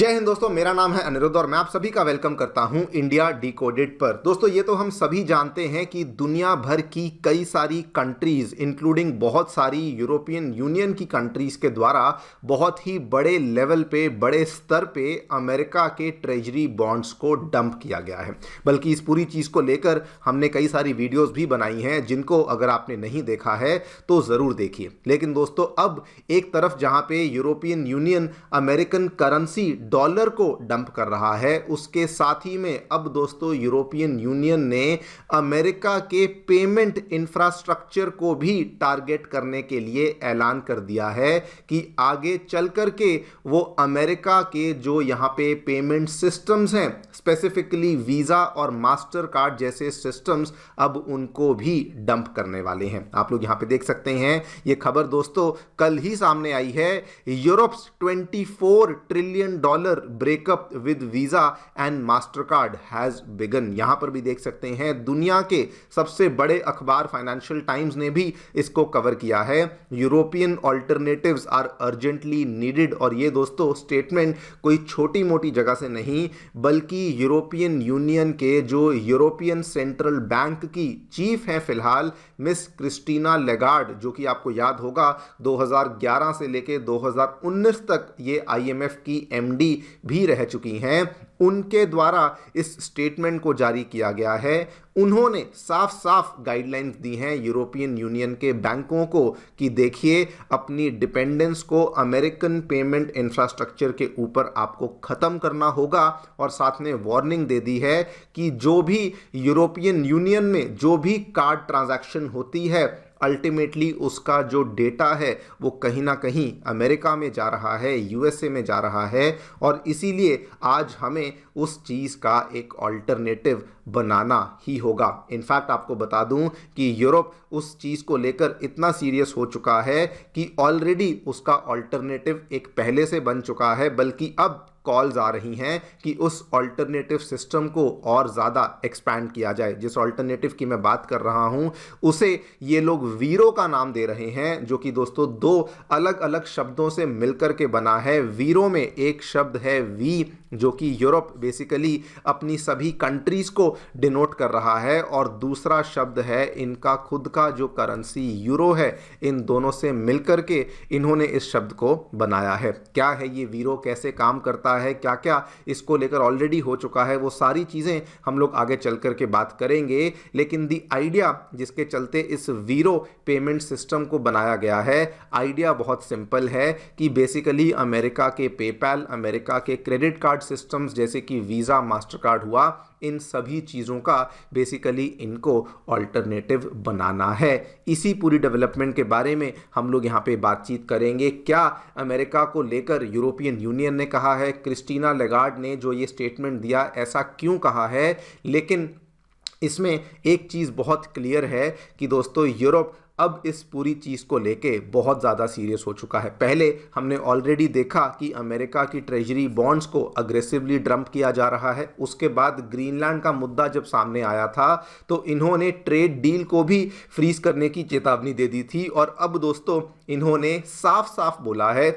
जय हिंद दोस्तों, मेरा नाम है अनिरुद्ध और मैं आप सभी का वेलकम करता हूं इंडिया डिकोडेड पर। दोस्तों, ये तो हम सभी जानते हैं कि दुनिया भर की कई सारी कंट्रीज इंक्लूडिंग बहुत सारी यूरोपियन यूनियन की कंट्रीज के द्वारा बहुत ही बड़े लेवल पे, बड़े स्तर पे अमेरिका के ट्रेजरी बॉन्ड्स को डंप किया गया है। बल्कि इस पूरी चीज़ को लेकर हमने कई सारी वीडियोस भी बनाई हैं, जिनको अगर आपने नहीं देखा है तो ज़रूर देखिए। लेकिन दोस्तों, अब एक तरफ जहां पे European union American currency dollar को डंप कर रहा है, उसके साथ ही में अब दोस्तों यूरोपियन यूनियन ने अमेरिका के पेमेंट इंफ्रास्ट्रक्चर को भी टारगेट करने के लिए ऐलान कर दिया है कि आगे चल करके वो अमेरिका के जो यहाँ पे पेमेंट सिस्टम्स हैं, स्पेसिफिकली वीज़ा और मास्टर कार्ड जैसे सिस्टम्स, अब उनको भी डंप करने वाले हैं। आप लोग यहाँ पे देख सकते हैं, ये खबर दोस्तों कल ही सामने आई है। Europe's 24 trillion dollar breakup with visa and master card has begin. यहां पर भी देख सकते हैं, दुनिया के सबसे बड़े अखबार फाइनेंशियल टाइम्स ने भी इसको कवर किया है। European alternatives are urgently needed. और ये दोस्तों स्टेटमेंट कोई छोटी मोटी जगह से नहीं, बल्कि यूरोपियन यूनियन के जो यूरोपियन सेंट्रल बैंक की चीफ हैं फिलहाल, मिस क्रिस्टीना लेगार्ड, जो कि आपको याद होगा 2011 से लेकर 2019 तक ये आईएमएफ की एमडी भी रह चुकी हैं, उनके द्वारा इस स्टेटमेंट को जारी किया गया है। उन्होंने साफ साफ गाइडलाइंस दी हैं यूरोपियन यूनियन के बैंकों को कि देखिए, अपनी डिपेंडेंस को अमेरिकन पेमेंट इंफ्रास्ट्रक्चर के ऊपर आपको ख़त्म करना होगा। और साथ में वार्निंग दे दी है कि जो भी यूरोपियन यूनियन में जो भी कार्ड ट्रांजैक्शन होती है, अल्टीमेटली उसका जो डेटा है वो कहीं ना कहीं अमेरिका में जा रहा है, यूएसए में जा रहा है। और इसीलिए आज हमें उस चीज़ का एक ऑल्टरनेटिव बनाना ही होगा। इनफैक्ट आपको बता दूं कि यूरोप उस चीज़ को लेकर इतना सीरियस हो चुका है कि ऑलरेडी उसका ऑल्टरनेटिव एक पहले से बन चुका है, बल्कि अब कॉल्स आ रही हैं कि उस ऑल्टरनेटिव सिस्टम को और ज़्यादा एक्सपैंड किया जाए। जिस ऑल्टरनेटिव की मैं बात कर रहा हूं, उसे ये लोग वीरो का नाम दे रहे हैं, जो कि दोस्तों दो अलग अलग शब्दों से मिलकर के बना है। वीरो में एक शब्द है वी, जो कि यूरोप बेसिकली अपनी सभी कंट्रीज़ को डिनोट कर रहा है, और दूसरा शब्द है इनका खुद का जो करेंसी यूरो है। इन दोनों से मिलकर के इन्होंने इस शब्द को बनाया है। क्या है ये वीरो, कैसे काम करता है, क्या क्या इसको लेकर ऑलरेडी हो चुका है, वो सारी चीज़ें हम लोग आगे चल कर के बात करेंगे। लेकिन दी आइडिया जिसके चलते इस वीरो पेमेंट सिस्टम को बनाया गया है, आइडिया बहुत सिंपल है कि बेसिकली अमेरिका के पेपैल, अमेरिका के क्रेडिट कार्ड सिस्टम्स जैसे कि वीज़ा, मास्टर कार्ड हुआ, इन सभी चीज़ों का बेसिकली इनको ऑल्टरनेटिव बनाना है। इसी पूरी डेवलपमेंट के बारे में हम लोग यहाँ पे बातचीत करेंगे। क्या अमेरिका को लेकर यूरोपियन यूनियन ने कहा है, क्रिस्टीना लेगार्ड ने जो ये स्टेटमेंट दिया, ऐसा क्यों कहा है। लेकिन इसमें एक चीज़ बहुत क्लियर है कि दोस्तों यूरोप अब इस पूरी चीज़ को लेके बहुत ज़्यादा सीरियस हो चुका है। पहले हमने ऑलरेडी देखा कि अमेरिका की ट्रेजरी बॉन्ड्स को अग्रेसिवली डंप किया जा रहा है। उसके बाद ग्रीनलैंड का मुद्दा जब सामने आया था, तो इन्होंने ट्रेड डील को भी फ्रीज करने की चेतावनी दे दी थी। और अब दोस्तों इन्होंने साफ साफ बोला है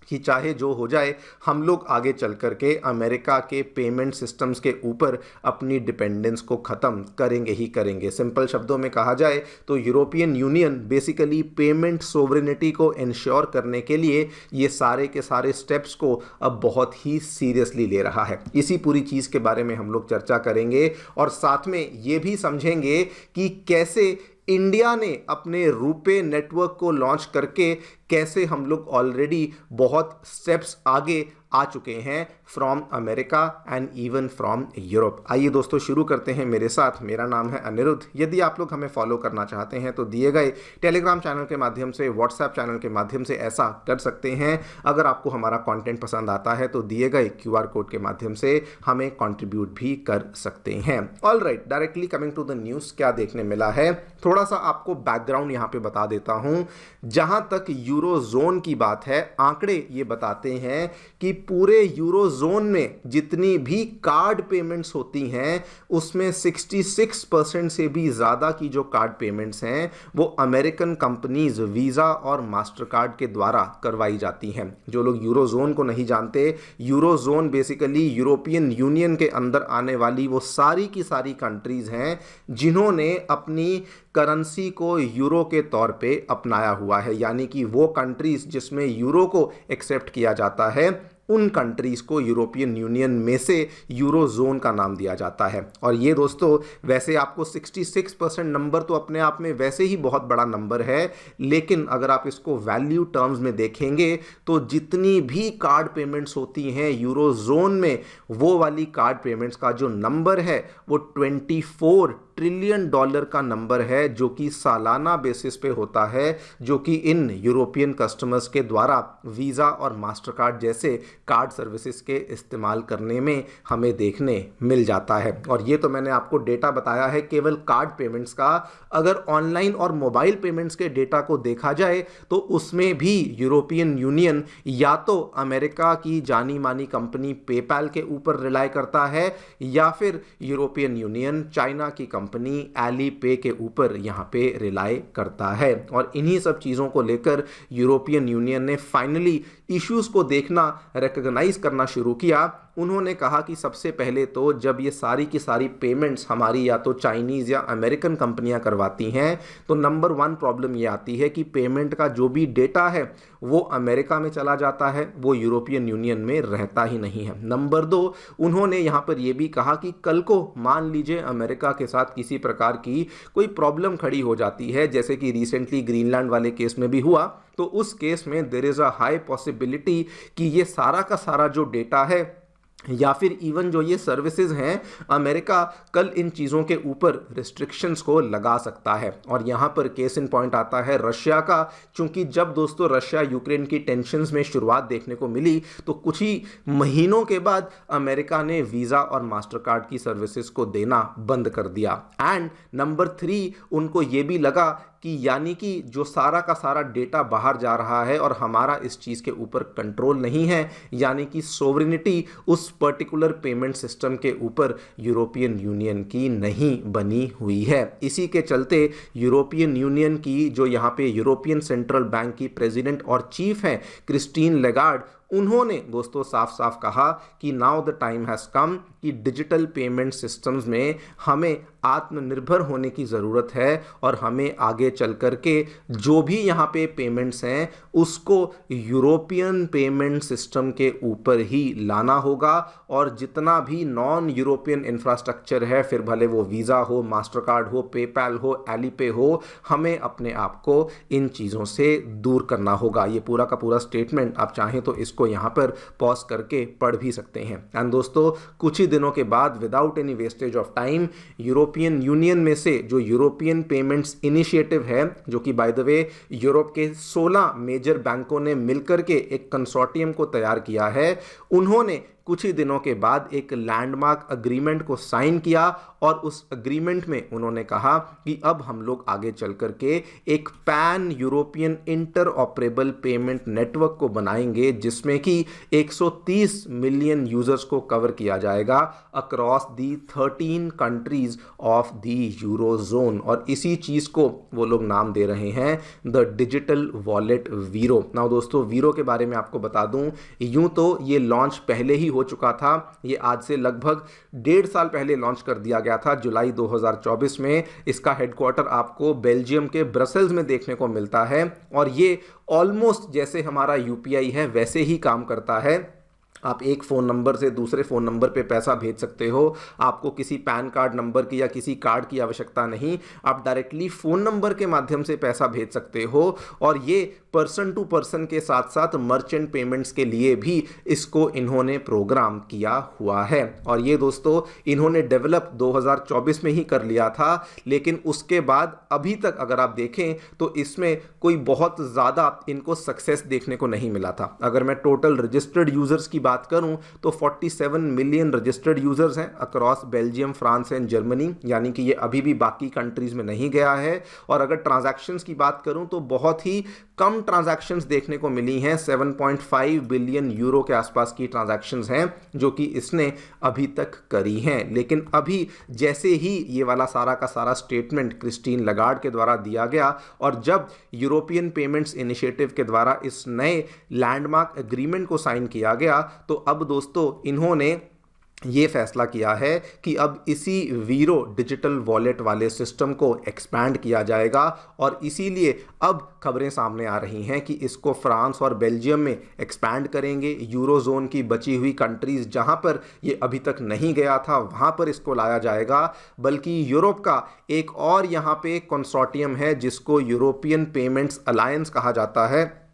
कि चाहे जो हो जाए, हम लोग आगे चल करके अमेरिका के पेमेंट सिस्टम्स के ऊपर अपनी डिपेंडेंस को ख़त्म करेंगे ही करेंगे। सिंपल शब्दों में कहा जाए तो European union basically payment sovereignty को इंश्योर करने के लिए ये सारे के सारे स्टेप्स को अब बहुत ही सीरियसली ले रहा है। इसी पूरी चीज़ के बारे में हम लोग चर्चा करेंगे, और साथ में ये भी समझेंगे कि कैसे इंडिया ने अपने रुपे नेटवर्क को लॉन्च करके कैसे हम लोग ऑलरेडी बहुत स्टेप्स आगे आ चुके हैं from America and even from Europe. आइए दोस्तों शुरू करते हैं मेरे साथ। मेरा नाम है अनिरुद्ध। यदि आप लोग हमें फॉलो करना चाहते हैं तो दिए गए टेलीग्राम चैनल के माध्यम से, व्हाट्सएप चैनल के माध्यम से ऐसा कर सकते हैं। अगर आपको हमारा कंटेंट पसंद आता है तो दिए गए QR कोड के माध्यम से हमें कंट्रीब्यूट भी कर सकते हैं। All right, directly coming to the news, क्या देखने मिला है, थोड़ा सा आपको बैकग्राउंड यहाँ पे बता देता हूँ। जहाँ तक यूरोजोन की बात है, आंकड़े ये बताते हैं कि पूरे यूरोजोन में जितनी भी कार्ड पेमेंट्स होती हैं उसमें 66% से भी ज़्यादा की जो कार्ड पेमेंट्स हैं वो अमेरिकन कंपनीज वीज़ा और मास्टरकार्ड के द्वारा करवाई जाती हैं। जो लोग यूरोजोन को नहीं जानते, यूरोजोन बेसिकली यूरोपियन यूनियन के अंदर आने वाली वो सारी की सारी कंट्रीज़ हैं जिन्होंने अपनी करेंसी को यूरो के तौर पे अपनाया हुआ है, यानी कि वो कंट्रीज जिसमें यूरो को एक्सेप्ट किया जाता है उन कंट्रीज़ को यूरोपियन यूनियन में से यूरो जोन का नाम दिया जाता है। और ये दोस्तों वैसे आपको 66% नंबर तो अपने आप में वैसे ही बहुत बड़ा नंबर है, लेकिन अगर आप इसको वैल्यू टर्म्स में देखेंगे तो जितनी भी कार्ड पेमेंट्स होती हैं यूरो जोन में वो वाली कार्ड पेमेंट्स का जो नंबर है वो 24 ट्रिलियन डॉलर का नंबर है, जो कि सालाना बेसिस पे होता है, जो कि इन यूरोपियन कस्टमर्स के द्वारा वीज़ा और मास्टरकार्ड जैसे कार्ड सर्विसेज के इस्तेमाल करने में हमें देखने मिल जाता है। और ये तो मैंने आपको डेटा बताया है केवल कार्ड पेमेंट्स का। अगर ऑनलाइन और मोबाइल पेमेंट्स के डेटा को देखा जाए तो उसमें भी यूरोपियन यूनियन या तो अमेरिका की जानी मानी कंपनी पेपैल के ऊपर रिलाय करता है या फिर यूरोपियन यूनियन चाइना की कंपनी एली पे के ऊपर यहाँ पे रिलाय करता है। और इन्हीं सब चीज़ों को लेकर यूरोपियन यूनियन ने फाइनली इश्यूज़ को देखना, रिकॉग्नाइज करना शुरू किया। उन्होंने कहा कि सबसे पहले तो जब ये सारी की सारी पेमेंट्स हमारी या तो चाइनीज़ या अमेरिकन कंपनियां करवाती हैं तो नंबर 1 प्रॉब्लम ये आती है कि पेमेंट का जो भी डेटा है वो अमेरिका में चला जाता है, वो यूरोपियन यूनियन में रहता ही नहीं है। नंबर 2, उन्होंने यहाँ पर यह भी कहा कि कल को मान लीजिए अमेरिका के साथ किसी प्रकार की कोई प्रॉब्लम खड़ी हो जाती है, जैसे कि रिसेंटली ग्रीनलैंड वाले केस में भी हुआ, तो उस केस में there is a high possibility कि ये सारा का सारा जो डेटा है या फिर इवन जो ये सर्विसेज हैं अमेरिका कल इन चीज़ों के ऊपर रिस्ट्रिक्शंस को लगा सकता है। और यहाँ पर केस इन पॉइंट आता है रशिया का, क्योंकि जब दोस्तों रशिया यूक्रेन की टेंशन्स में शुरुआत देखने को मिली तो कुछ ही महीनों के बाद अमेरिका ने वीज़ा और मास्टरकार्ड की सर्विसेज को देना बंद कर दिया। एंड नंबर 3, उनको ये भी लगा कि यानी कि जो सारा का सारा डेटा बाहर जा रहा है और हमारा इस चीज़ के ऊपर कंट्रोल नहीं है, यानी कि सोवरेनिटी उस पर्टिकुलर पेमेंट सिस्टम के ऊपर यूरोपियन यूनियन की नहीं बनी हुई है। इसी के चलते यूरोपियन यूनियन की जो यहाँ पे यूरोपियन सेंट्रल बैंक की प्रेसिडेंट और चीफ हैं क्रिस्टीन लेगार्ड, उन्होंने दोस्तों साफ साफ कहा कि now the time has come कि डिजिटल पेमेंट सिस्टम्स में हमें आत्मनिर्भर होने की ज़रूरत है और हमें आगे चल कर के जो भी यहाँ पे पेमेंट्स हैं उसको यूरोपियन पेमेंट सिस्टम के ऊपर ही लाना होगा। और जितना भी नॉन यूरोपियन इंफ्रास्ट्रक्चर है, फिर भले वो वीज़ा हो, मास्टरकार्ड हो, पेपैल हो, एलीपे हो, हमें अपने आप को इन चीज़ों से दूर करना होगा। ये पूरा का पूरा स्टेटमेंट आप चाहें तो इसको यहाँ पर पॉज करके पढ़ भी सकते हैं। एंड दोस्तों कुछ ही दिनों के बाद without any wastage of time European union में से जो यूरोपियन पेमेंट्स इनिशिएटिव है, जो कि बाय द वे यूरोप के 16 मेजर बैंकों ने मिलकर के एक कंसोर्टियम को तैयार किया है, उन्होंने कुछ ही दिनों के बाद एक लैंडमार्क अग्रीमेंट को साइन किया और उस अग्रीमेंट में उन्होंने कहा कि अब हम लोग आगे चल करके एक pan European inter operable payment network को बनाएंगे जिसमें कि 130 मिलियन यूजर्स को कवर किया जाएगा across the 13 countries of the eurozone. और इसी चीज़ को वो लोग नाम दे रहे हैं द डिजिटल वॉलेट वीरो। नाउ दोस्तों वीरो के बारे में आपको बता दूं, यूं तो ये लॉन्च पहले ही हो चुका था। ये आज से लगभग 1.5 साल पहले लॉन्च कर दिया गया था, जुलाई 2024 में। इसका हेडक्वार्टर आपको बेल्जियम के ब्रसेल्स में देखने को मिलता है और ये ऑलमोस्ट जैसे हमारा यूपीआई है वैसे ही काम करता है। आप एक फ़ोन नंबर से दूसरे फ़ोन नंबर पे पैसा भेज सकते हो, आपको किसी पैन कार्ड नंबर की या किसी कार्ड की आवश्यकता नहीं, आप डायरेक्टली फ़ोन नंबर के माध्यम से पैसा भेज सकते हो। और ये पर्सन टू पर्सन के साथ साथ मर्चेंट पेमेंट्स के लिए भी इसको इन्होंने प्रोग्राम किया हुआ है। और ये दोस्तों इन्होंने डेवलप 2024 में ही कर लिया था, लेकिन उसके बाद अभी तक अगर आप देखें तो इसमें कोई बहुत ज़्यादा इनको सक्सेस देखने को नहीं मिला था। अगर मैं टोटल रजिस्टर्ड यूज़र्स की बात करूं तो 47 मिलियन रजिस्टर्ड यूजर्स हैं across Belgium, France and Germany, यानी कि ये अभी भी बाकी कंट्रीज में नहीं गया है। और अगर ट्रांजैक्शंस की बात करूं तो बहुत ही कम ट्रांजैक्शंस देखने को मिली हैं। 7.5 बिलियन यूरो के आसपास की ट्रांजैक्शंस हैं जो कि इसने अभी तक करी हैं। लेकिन अभी जैसे ही ये वाला सारा का सारा स्टेटमेंट क्रिस्टीन लगार्ड के द्वारा दिया गया और जब यूरोपियन पेमेंट्स इनिशिएटिव के द्वारा इस नए लैंडमार्क एग्रीमेंट को साइन किया गया, तो अब दोस्तों इन्होंने ये फैसला किया है कि अब इसी वीरो डिजिटल वॉलेट वाले सिस्टम को एक्सपैंड किया जाएगा और इसीलिए अब खबरें सामने आ रही हैं कि इसको फ्रांस और बेल्जियम में एक्सपैंड करेंगे। यूरोजोन की बची हुई कंट्रीज जहां पर ये अभी तक नहीं गया था वहां पर इसको लाया जाएगा। बल्कि यूरोप का एक और यहाँ पे कंसोर्टियम है जिसको यूरोपियन पेमेंट्स अलायंस कहा जाता है,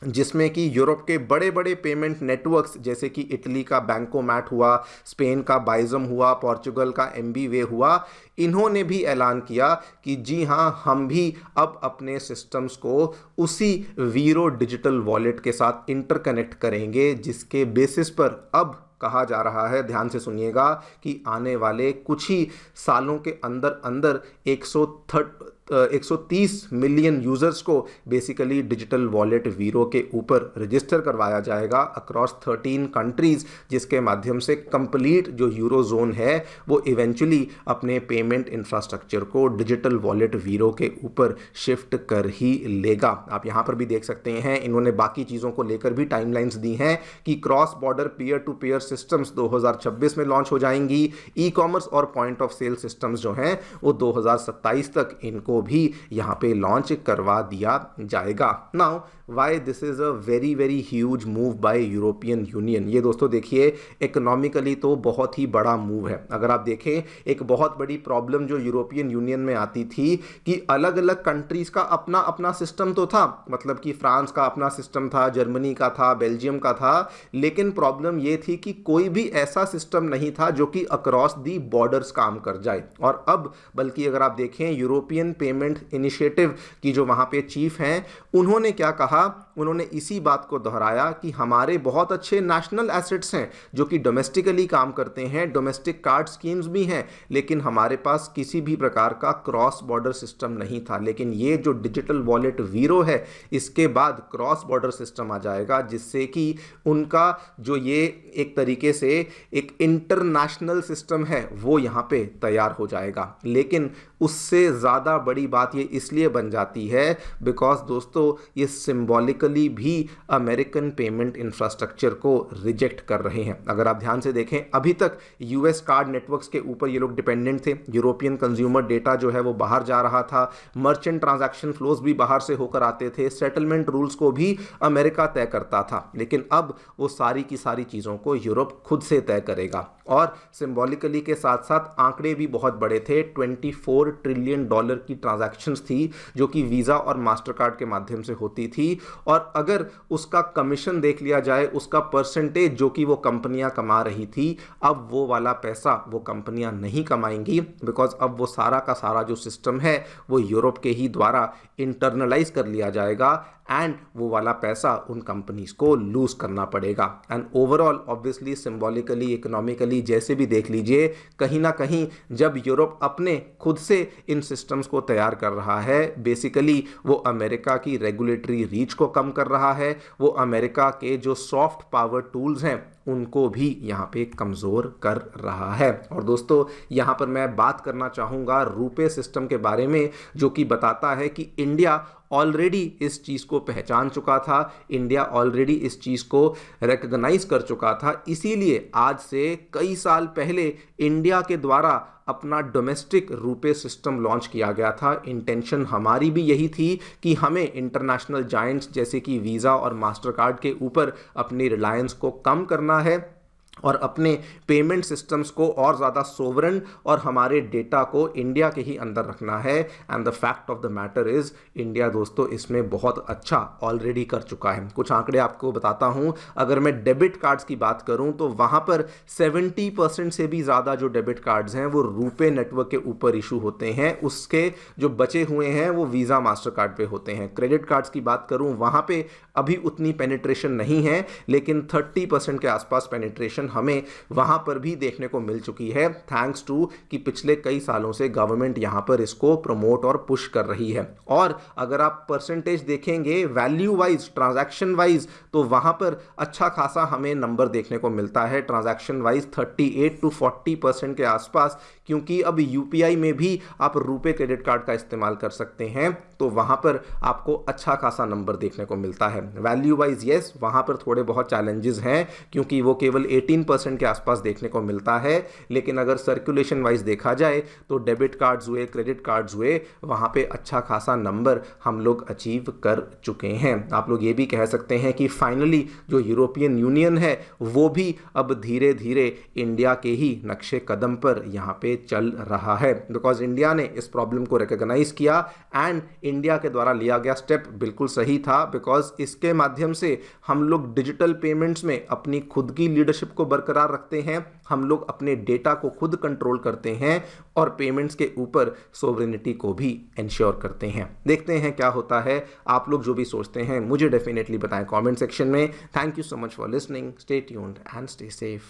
जिसमें कि यूरोप के बड़े बड़े पेमेंट नेटवर्क्स जैसे कि इटली का बैंकोमैट हुआ, स्पेन का बाइजम हुआ, पोर्चुगल का एमबीवे हुआ, इन्होंने भी ऐलान किया कि जी हाँ, हम भी अब अपने सिस्टम्स को उसी वीरो डिजिटल वॉलेट के साथ इंटरकनेक्ट करेंगे, जिसके बेसिस पर अब कहा जा रहा है, ध्यान से सुनिएगा, कि आने वाले कुछ ही सालों के अंदर अंदर 130 मिलियन यूजर्स को बेसिकली डिजिटल वॉलेट वीरो के ऊपर रजिस्टर करवाया जाएगा अक्रॉस 13 कंट्रीज, जिसके माध्यम से कंप्लीट जो यूरो जोन है वो इवेंचुअली अपने पेमेंट इंफ्रास्ट्रक्चर को डिजिटल वॉलेट वीरो के ऊपर शिफ्ट कर ही लेगा। आप यहाँ पर भी देख सकते हैं इन्होंने बाकी चीज़ों को लेकर भी टाइमलाइंस दी हैं कि cross border peer to peer systems 2026 में लॉन्च हो जाएंगी। ई कॉमर्स और पॉइंट ऑफ सेल सिस्टम्स जो हैं वो 2027 तक इनको भी यहाँ पे लॉन्च करवा दिया जाएगा। Now why this is a very very huge move by European union. ये दोस्तों देखिए इकोनॉमिकली तो बहुत ही बड़ा मूव है। अगर आप देखें एक बहुत बड़ी प्रॉब्लम जो यूरोपियन यूनियन में आती थी कि अलग अलग कंट्रीज का अपना अपना सिस्टम तो था, मतलब कि फ्रांस का अपना सिस्टम था, जर्मनी का था, बेल्जियम का था, लेकिन प्रॉब्लम ये थी कि कोई भी ऐसा सिस्टम नहीं था जो कि अक्रॉस दी बॉर्डर्स काम कर जाए। और अब बल्कि अगर आप देखें यूरोपियन पेमेंट इनिशिएटिव की जो वहाँ पे चीफ हैं, उन्होंने क्या कहा, उन्होंने इसी बात को दोहराया कि हमारे बहुत अच्छे नेशनल एसेट्स हैं जो कि डोमेस्टिकली काम करते हैं, डोमेस्टिक कार्ड स्कीम्स भी हैं, लेकिन हमारे पास किसी भी प्रकार का क्रॉस बॉर्डर सिस्टम नहीं था। लेकिन ये जो डिजिटल वॉलेट वीरो है इसके बाद क्रॉस बॉर्डर सिस्टम आ जाएगा, जिससे कि उनका जो ये एक तरीके से एक इंटरनेशनल सिस्टम है वो यहाँ पे तैयार हो जाएगा। लेकिन उससे ज़्यादा बड़ी बात ये इसलिए बन जाती है बिकॉज दोस्तों ये सिंबॉलिकली भी अमेरिकन पेमेंट इंफ्रास्ट्रक्चर को रिजेक्ट कर रहे हैं। अगर आप ध्यान से देखें अभी तक यूएस कार्ड नेटवर्क्स के ऊपर ये लोग डिपेंडेंट थे, यूरोपियन कंज्यूमर डेटा जो है वो बाहर जा रहा था, मर्चेंट ट्रांजैक्शन फ्लोज भी बाहर से होकर आते थे, सेटलमेंट रूल्स को भी अमेरिका तय करता था। लेकिन अब वो सारी की सारी चीज़ों को यूरोप खुद से तय करेगा। और सिंबॉलिकली के साथ साथ आंकड़े भी बहुत बड़े थे। $24 ट्रिलियन की ट्रांजैक्शंस थी जो कि वीज़ा और मास्टर कार्ड के माध्यम से होती थी। और अगर उसका कमीशन देख लिया जाए, उसका परसेंटेज जो कि वो कंपनियां कमा रही थी, अब वो वाला पैसा वो कंपनियां नहीं कमाएंगी बिकॉज अब वो सारा का सारा जो सिस्टम है वो यूरोप के ही द्वारा इंटरनलाइज कर लिया जाएगा एंड वो वाला पैसा उन कंपनीज को लूज करना पड़ेगा। And overall obviously symbolically economically जैसे भी देख लीजिए, कहीं ना कहीं जब यूरोप अपने खुद से इन सिस्टम्स को तैयार कर रहा है, बेसिकली वो अमेरिका की रेगुलेटरी रीच को कम कर रहा है, वो अमेरिका के जो सॉफ्ट पावर टूल्स हैं उनको भी यहाँ पे कमज़ोर कर रहा है। और दोस्तों यहाँ पर मैं बात करना चाहूँगा रुपे सिस्टम के बारे में, जो कि बताता है कि इंडिया ऑलरेडी इस चीज़ को पहचान चुका था, इंडिया ऑलरेडी इस चीज़ को रिकॉग्नाइज कर चुका था। इसीलिए आज से कई साल पहले इंडिया के द्वारा अपना डोमेस्टिक रुपे सिस्टम लॉन्च किया गया था। इंटेंशन हमारी भी यही थी कि हमें इंटरनेशनल जायंट्स जैसे कि वीज़ा और मास्टर कार्ड के ऊपर अपनी रिलायंस को कम करना है और अपने पेमेंट सिस्टम्स को और ज़्यादा सोवरेन और हमारे डेटा को इंडिया के ही अंदर रखना है। And the fact of the matter is India दोस्तों इसमें बहुत अच्छा ऑलरेडी कर चुका है। कुछ आंकड़े आपको बताता हूँ। अगर मैं डेबिट कार्ड्स की बात करूँ तो वहाँ पर 70% से भी ज़्यादा जो डेबिट कार्ड्स हैं वो रुपे नेटवर्क के ऊपर इशू होते हैं, उसके जो बचे हुए हैं वो वीज़ा मास्टर कार्ड पे होते हैं। क्रेडिट कार्ड्स की बात करूँ वहाँ पर अभी उतनी पेनिट्रेशन नहीं है, लेकिन 30% के आसपास पेनिट्रेशन हमें वहाँ पर भी देखने को मिल चुकी है, थैंक्स टू कि पिछले कई सालों से गवर्नमेंट यहाँ पर इसको प्रमोट और पुश कर रही है। और अगर आप परसेंटेज देखेंगे वैल्यू वाइज, ट्रांजैक्शन वाइज, तो वहाँ पर अच्छा खासा हमें नंबर देखने को मिलता है ट्रांजैक्शन वाइज 38 to 40% के आसपास, क्योंकि अब यूपीआई में भी आप रुपे क्रेडिट कार्ड का इस्तेमाल कर सकते हैं, तो वहाँ पर आपको अच्छा खासा नंबर देखने को मिलता है। वैल्यू वाइज यस, वहाँ पर थोड़े बहुत चैलेंजेस हैं क्योंकि वो केवल 18% के आसपास देखने को मिलता है, लेकिन अगर सर्कुलेशन वाइज देखा जाए तो डेबिट कार्ड्स हुए, क्रेडिट कार्ड्स हुए, वहाँ पे अच्छा खासा नंबर हम लोग अचीव कर चुके हैं। आप लोग ये भी कह सकते हैं कि फाइनली जो यूरोपियन यूनियन है वो भी अब धीरे धीरे इंडिया के ही नक्शे कदम पर यहाँ पे चल रहा है, बिकॉज इंडिया ने इस प्रॉब्लम को रिकॉग्नाइज किया एंड इंडिया के द्वारा लिया गया स्टेप बिल्कुल सही था, बिकॉज इसके माध्यम से हम लोग डिजिटल पेमेंट्स में अपनी खुद की लीडरशिप को बरकरार रखते हैं, हम लोग अपने डेटा को खुद कंट्रोल करते हैं और पेमेंट्स के ऊपर सोवरेनिटी को भी इंश्योर करते हैं। देखते हैं क्या होता है। आप लोग जो भी सोचते हैं मुझे डेफिनेटली बताएं कमेंट सेक्शन में। Thank you so much for listening, stay tuned and stay safe.